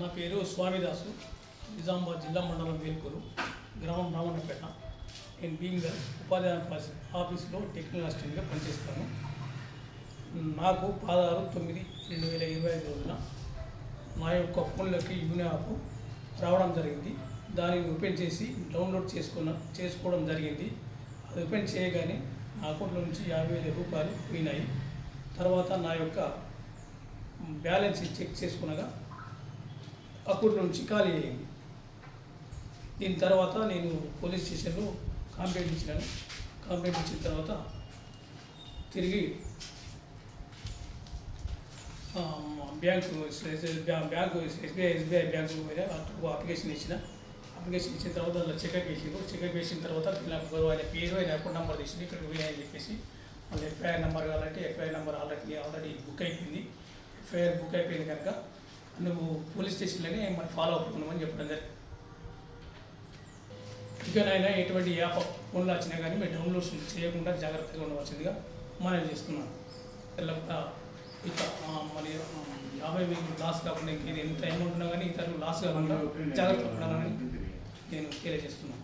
నా పేరు స్వామిదాసు, నిజామాబాద్ జిల్లా మండలం వేల్కూరు, గ్రామం రామన్నపేట. నేను బీయింగ్ ఉపాధ్యాయ ఆఫీస్లో టెక్నికల్ అసిస్టెంట్గా పనిచేస్తాను. నాకు 16/9/2025 రోజున నా యొక్క ఫోన్లోకి యూని యాప్ రావడం జరిగింది. దానిని ఓపెన్ చేసి డౌన్లోడ్ చేసుకోవడం జరిగింది. అది ఓపెన్ చేయగానే నా అకౌంట్లో నుంచి 50,000 రూపాయలు పోయినాయి. తర్వాత నా యొక్క బ్యాలెన్స్ చెక్ చేసుకునగా అకౌంట్ నుంచి ఖాళీ అయ్యింది. దీని తర్వాత నేను పోలీస్ స్టేషన్లో కంప్లైంట్ ఇచ్చినాను. కంప్లైంట్ ఇచ్చిన తర్వాత తిరిగి బ్యాంకు ఎస్బీఐ బ్యాంకు అప్లికేషన్ ఇచ్చిన. అప్లికేషన్ ఇచ్చిన తర్వాత దాంట్లో చెకప్ చేసారు. చెకప్ చేసిన తర్వాత ఆయన పేరు ఆయన అకౌంట్ నెంబర్ తీసింది. ఇక్కడికి పోయినాయని చెప్పేసి మళ్ళీ ఎఫ్ఐఆర్ నెంబర్ కావాలంటే ఎఫ్ఐఆర్ నెంబర్ ఆల్రెడీ బుక్ అయిపోయింది. ఎఫ్ఐఆర్ బుక్ అయిపోయింది కనుక నువ్వు పోలీస్ స్టేషన్లోనే మరి ఫాలో అప్ ఉన్నామని చెప్పడం జరిగింది. ఇకనైనా ఎటువంటి యాప్ ఫోన్లో వచ్చినా కానీ మీరు డౌన్లోడ్స్ చేయకుండా జాగ్రత్తగా ఉండవలసిందిగా మనం చేస్తున్నాను. ఇక మరి 50,000 లాస్ కాకుండా ఇంకేది ఎంత అమౌంట్ ఉన్నా కానీ ఇతరులు లాస్ కాకుండా జాగ్రత్త పడాలని నేను తెలియజేస్తున్నాను.